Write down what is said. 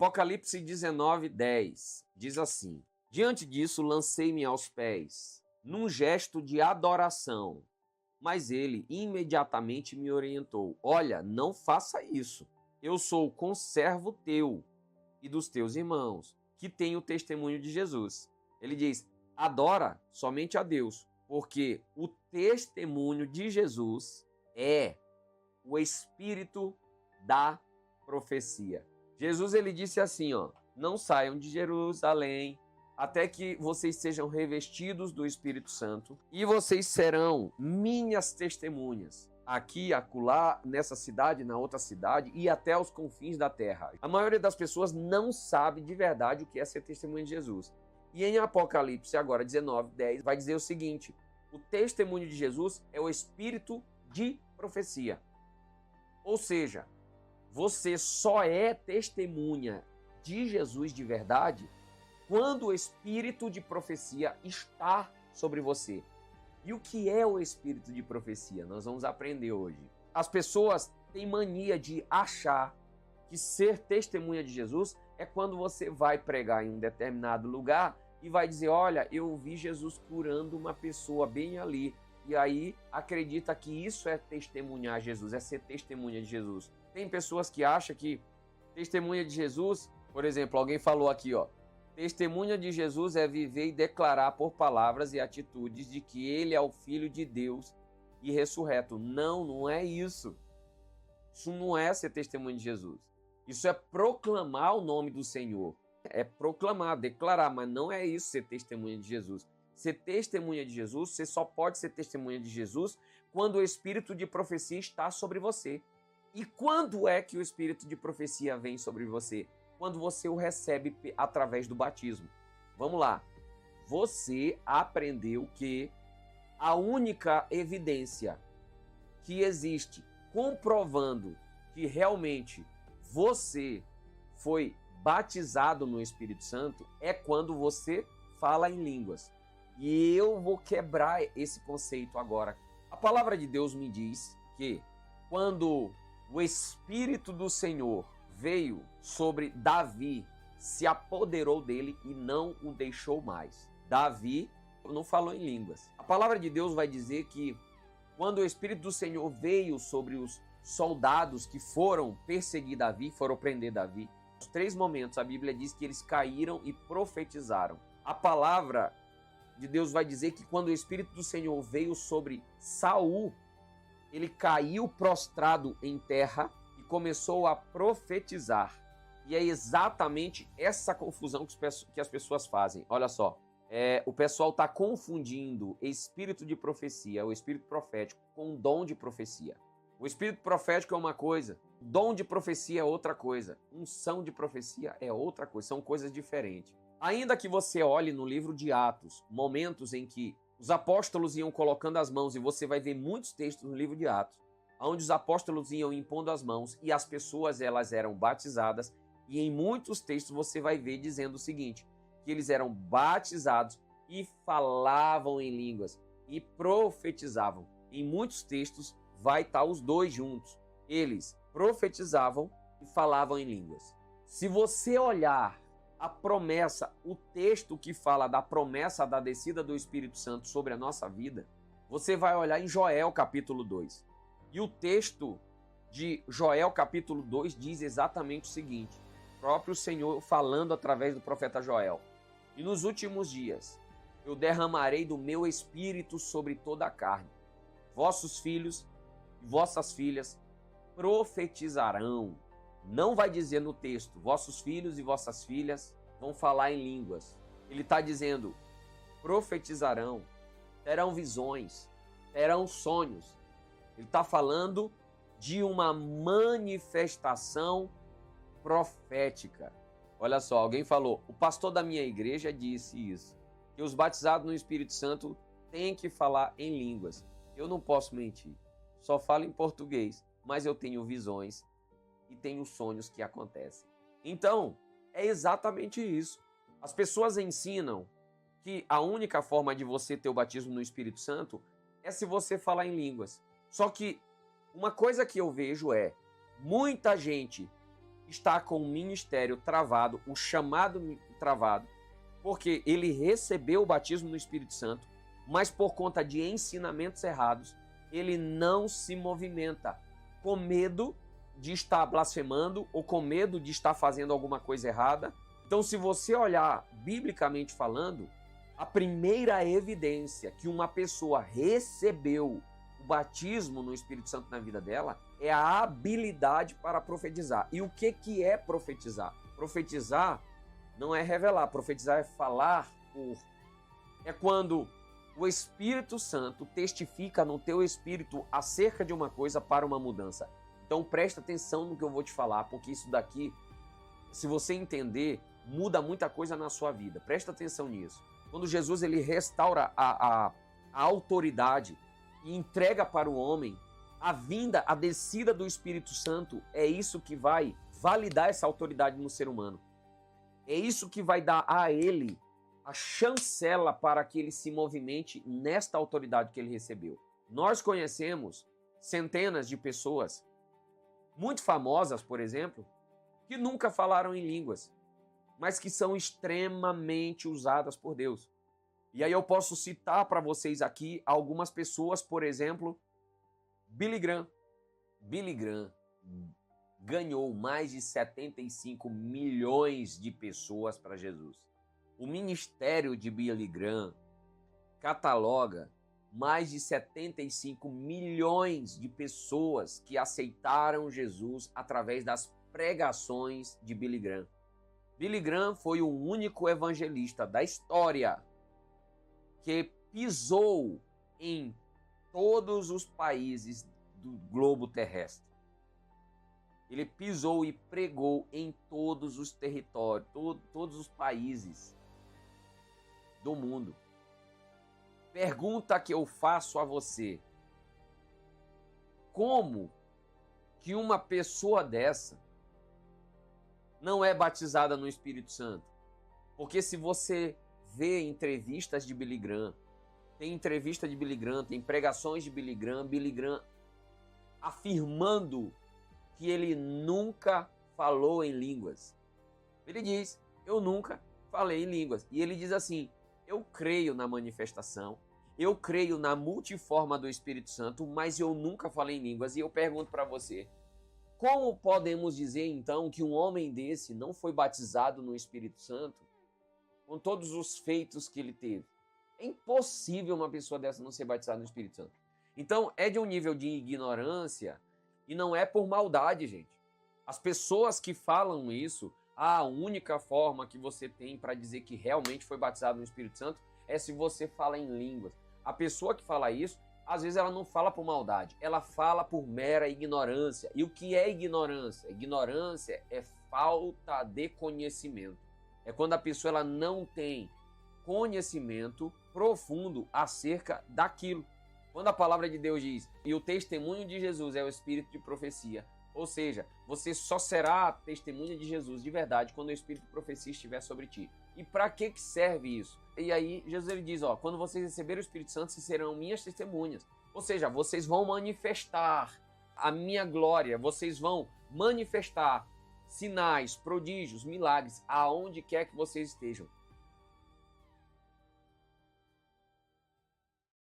Apocalipse 19:10 diz assim: diante disso lancei-me aos pés, num gesto de adoração. Mas ele imediatamente me orientou: olha, não faça isso. Eu sou conservo teu e dos teus irmãos, que têm o testemunho de Jesus. Ele diz: adora somente a Deus, porque o testemunho de Jesus é o espírito da profecia. Jesus, ele disse assim, não saiam de Jerusalém até que vocês sejam revestidos do Espírito Santo e vocês serão minhas testemunhas. Aqui, acolá, nessa cidade, na outra cidade e até os confins da terra. A maioria das pessoas não sabe de verdade o que é ser testemunha de Jesus. E em Apocalipse, agora 19:10, vai dizer o seguinte: o testemunho de Jesus é o espírito de profecia. Ou seja, você só é testemunha de Jesus de verdade quando o espírito de profecia está sobre você. E o que é o espírito de profecia? Nós vamos aprender hoje. As pessoas têm mania de achar que ser testemunha de Jesus é quando você vai pregar em um determinado lugar e vai dizer: olha, eu vi Jesus curando uma pessoa bem ali. E aí acredita que isso é testemunhar Jesus, é ser testemunha de Jesus. Tem pessoas que acham que testemunha de Jesus, por exemplo, alguém falou aqui, testemunha de Jesus é viver e declarar por palavras e atitudes de que ele é o Filho de Deus e ressurreto. Não, não é isso. Isso não é ser testemunha de Jesus. Isso é proclamar o nome do Senhor. É proclamar, declarar, mas não é isso ser testemunha de Jesus. Ser testemunha de Jesus, você só pode ser testemunha de Jesus quando o espírito de profecia está sobre você. E quando é que o espírito de profecia vem sobre você? Quando você o recebe através do batismo. Vamos lá. Você aprendeu que a única evidência que existe comprovando que realmente você foi batizado no Espírito Santo é quando você fala em línguas. E eu vou quebrar esse conceito agora. A palavra de Deus me diz que quando o Espírito do Senhor veio sobre Davi, se apoderou dele e não o deixou mais. Davi não falou em línguas. A palavra de Deus vai dizer que quando o Espírito do Senhor veio sobre os soldados que foram perseguir Davi, foram prender Davi, nos 3 momentos a Bíblia diz que eles caíram e profetizaram. A palavra de Deus vai dizer que quando o Espírito do Senhor veio sobre Saul, ele caiu prostrado em terra e começou a profetizar. E é exatamente essa confusão que as pessoas fazem. Olha só, o pessoal está confundindo espírito de profecia, o espírito profético, com dom de profecia. O espírito profético é uma coisa, dom de profecia é outra coisa, unção de profecia é outra coisa, são coisas diferentes. Ainda que você olhe no livro de Atos, momentos em que os apóstolos iam colocando as mãos, e você vai ver muitos textos no livro de Atos, onde os apóstolos iam impondo as mãos e as pessoas elas eram batizadas, e em muitos textos você vai ver dizendo o seguinte, que eles eram batizados e falavam em línguas e profetizavam. Em muitos textos vai estar os dois juntos. Eles profetizavam e falavam em línguas. Se você olhar a promessa, o texto que fala da promessa da descida do Espírito Santo sobre a nossa vida, você vai olhar em Joel capítulo 2. E o texto de Joel capítulo 2 diz exatamente o seguinte, o próprio Senhor falando através do profeta Joel. E nos últimos dias eu derramarei do meu espírito sobre toda a carne. Vossos filhos e vossas filhas profetizarão. Não vai dizer no texto, vossos filhos e vossas filhas vão falar em línguas. Ele está dizendo, profetizarão, terão visões, terão sonhos. Ele está falando de uma manifestação profética. Olha só, alguém falou, o pastor da minha igreja disse isso, que os batizados no Espírito Santo têm que falar em línguas. Eu não posso mentir, só falo em português, mas eu tenho visões e tenho sonhos que acontecem. Então, é exatamente isso. As pessoas ensinam que a única forma de você ter o batismo no Espírito Santo é se você falar em línguas. Só que uma coisa que eu vejo é muita gente está com o ministério travado, o chamado travado, porque ele recebeu o batismo no Espírito Santo, mas por conta de ensinamentos errados, ele não se movimenta, com medo de estar blasfemando ou com medo de estar fazendo alguma coisa errada. Então, se você olhar biblicamente falando, a primeira evidência que uma pessoa recebeu o batismo no Espírito Santo na vida dela é a habilidade para profetizar. E o que é profetizar? Profetizar não é revelar, profetizar é falar por. É quando o Espírito Santo testifica no teu espírito acerca de uma coisa para uma mudança. Então presta atenção no que eu vou te falar, porque isso daqui, se você entender, muda muita coisa na sua vida. Presta atenção nisso. Quando Jesus ele restaura a autoridade e entrega para o homem a vinda, a descida do Espírito Santo, é isso que vai validar essa autoridade no ser humano. É isso que vai dar a ele a chancela para que ele se movimente nesta autoridade que ele recebeu. Nós conhecemos centenas de pessoas muito famosas, por exemplo, que nunca falaram em línguas, mas que são extremamente usadas por Deus. E aí eu posso citar para vocês aqui algumas pessoas, por exemplo, Billy Graham. Billy Graham ganhou mais de 75 milhões de pessoas para Jesus. O ministério de Billy Graham cataloga mais de 75 milhões de pessoas que aceitaram Jesus através das pregações de Billy Graham. Billy Graham foi o único evangelista da história que pisou em todos os países do globo terrestre. Ele pisou e pregou em todos os territórios, todos os países do mundo. Pergunta que eu faço a você: como que uma pessoa dessa não é batizada no Espírito Santo? Porque se você vê entrevistas de Billy Graham, tem entrevista de Billy Graham, tem pregações de Billy Graham afirmando que ele nunca falou em línguas. Ele diz: eu nunca falei em línguas. E ele diz assim: eu creio na manifestação, eu creio na multiforma do Espírito Santo, mas eu nunca falei em línguas. E eu pergunto para você, como podemos dizer então que um homem desse não foi batizado no Espírito Santo com todos os feitos que ele teve? É impossível uma pessoa dessa não ser batizada no Espírito Santo. Então é de um nível de ignorância e não é por maldade, gente. As pessoas que falam isso, a única forma que você tem para dizer que realmente foi batizado no Espírito Santo é se você fala em línguas. A pessoa que fala isso, às vezes ela não fala por maldade, ela fala por mera ignorância. E o que é ignorância? Ignorância é falta de conhecimento. É quando a pessoa ela não tem conhecimento profundo acerca daquilo. Quando a palavra de Deus diz, e o testemunho de Jesus é o espírito de profecia, ou seja, você só será testemunha de Jesus de verdade quando o espírito de profecia estiver sobre ti. E para que serve isso? E aí Jesus ele diz, quando vocês receberem o Espírito Santo, vocês serão minhas testemunhas. Ou seja, vocês vão manifestar a minha glória, vocês vão manifestar sinais, prodígios, milagres, aonde quer que vocês estejam.